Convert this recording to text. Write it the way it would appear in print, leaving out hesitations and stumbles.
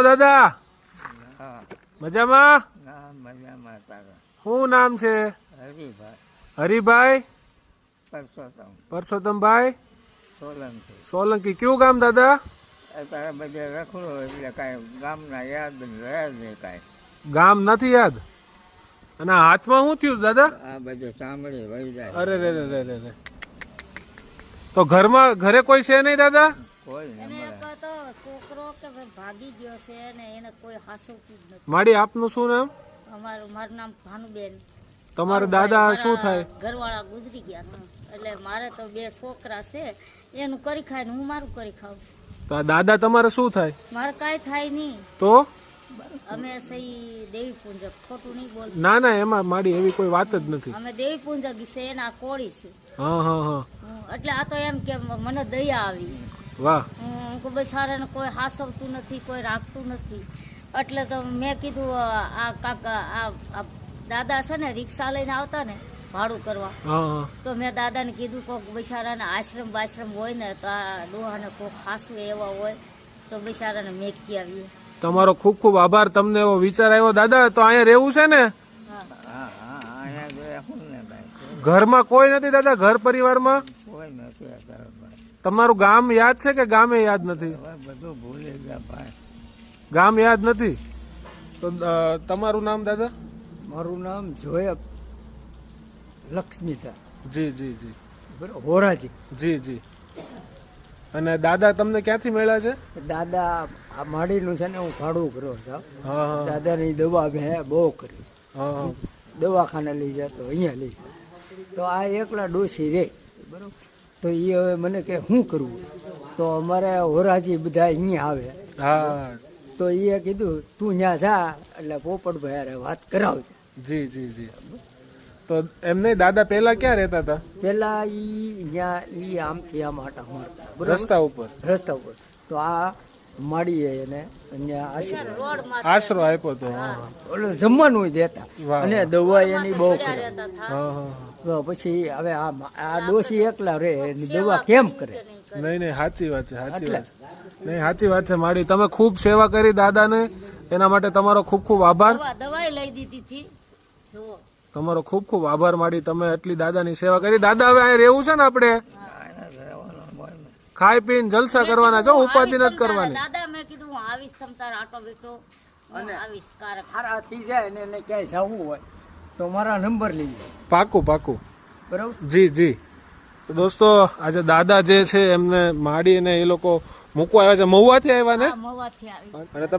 દાદા હા મજામાં? ના મજામાં તારા શું નામ છે? હરિભાઈ હરિભાઈ પરસોત્તમ પરસોત્તમભાઈ સોલંકી સોલંકી. કયું ગામ દાદા? અત્યારે બધે રખડો એટલે કાંઈ ગામના યાદ રહે જ નહીં કાંઈ. ગામ નથી યાદ. અને આ હાથમાં શું થયું દાદા? આ બધે સાંભળી વહી જાય. અરે રે રે રે રે રે. તો ઘરે કોઈ છે નહીં દાદા? કોઈ ને એને મળે. એક તો છોકરો કે ભાઈ ભાગી ગયો છે ને એને કોઈ હાસવતું જ નથી. માડી આપનું શું નામ? મારું નામ ભાનુબેન. તમારા દાદા શું થાય? ઘરવાળા ગુજરી ગયા છે. એટલે મારે તો બે છોકરા છે, એનું કરી ખાય ને હું મારું કરી ખાઉં. તો આ દાદા તમારે શું થાય? મારે કાંઈ થાય નહીં. તો અમે સહી દેવી પૂંજક, ખોટું નહીં બોલ. ના ના, એમાં માડી એવી કોઈ વાત જ નથી. અમે દેવી પૂંજક છે, એના કોળી છે. હા હા હા, એટલે આ તો એમ કે મને દયા આવી. વાહ. હું બિચારાને કોઈ હાસવતું નથી, કોઈ રાખતું નથી. એટલે તો મેં કીધું આ કાકા આ દાદા છે ને રિક્ષા લઈને આવતા ને ભાડું કરવા, હા હા. તો મેં દાદાને કીધું કોઈક બિચારાને આશ્રમ બાશ્રમ હોય ને તો આ ડોહાને કોઈક હાસવે એવા હોય તો બિચારાને મેકી આવીએ. તમારો ખૂબ ખૂબ આભાર. તમને એવો વિચાર આવ્યો દાદા. તો અહીંયા રહેવું છે ને? હા, હા હા અહીંયા જોયા હું ને ભાઈ ઘરમાં કોઈ નથી દાદા? ઘર પરિવારમાં કોઈ નથી અત્યારે ભાઈ. તમારું ગામ યાદ છે કે ગામે યાદ નથી? હવે બધું ભૂલી ગયા ભાઈ. ગામ યાદ નથી? તો તમારું નામ દાદા? મારું નામ જોયબ લક્ષ્મીધર, જી જી જી બરોબર, હોરાજી. જી જી. અને દાદા તમને ક્યાંથી મળ્યા છે? દાદા આ માડીનું છે ને હું ભાડું કર્યો છું. હા હા દાદાની દવા મેં બહુ કરી. હા હા. દવાખાને લઈ જતો, અહીંયા લઈ જાય તો આ એકલા ડોસી રે, બરોબર. તો એ હવે મને કે શું કરવું? તો અમારે હોરાજી બધા અહીંયા આવે. હા તો એ કીધું તું ત્યાં જા એટલે પોપટભાઈ હારે વાત કરાવજે. જી જી જી. તો એમ નહીં, દાદા પહેલા ક્યાં રહેતા હતા? પેલા ઈ આમથી આમ આટા મારતા, બરોબર, રસ્તા ઉપર રસ્તા ઉપર. તો આ માડીએ એને અહીંયા આશીર્વાદ, રોડમાં આશરો આપ્યો હતો. હા ઓલું જમવાનું દેતા વાહ. અને દવા એની બહુ કરે. રહેતા હતા. હા હા. તો પછી હવે આ ડોસી એકલા રે એની દવા કેમ કરે? નહીં નહીં, સાચી વાત છે, સાચી વાત છે. નહીં, સાચી વાત છે માડી. તમે ખૂબ સેવા કરી દાદાને, એના માટે તમારો ખૂબ ખૂબ આભાર. દવાઈ લઈ દીધી હતી. જુઓ તમારો ખૂબ ખૂબ આભાર માડી. તમે એટલી દાદાની સેવા કરી. દાદા હવે અહીંયા રહેવું છે ને આપણે? અહીંયા રહેવાનું હોય ને. ખાઈ પીને જલસા કરવાના છો, ઉપાધિ નથી કરવાની. દાદા મેં કીધું હું આવીશ તમ તાર આટો બીટો અને આવીશ કારક. સારા થઈ જાય ને એને ક્યાંય જવું હોય તો મારા નંબર લઈ જાય, પાકું પાકું. બરાબર. જી જી. તો દોસ્તો, આજે દાદા જે છે એમને માડીને એ લોકો મૂકવા આવ્યા છે. મહુવાથી આવ્યા ને? મવાથી આવી. અને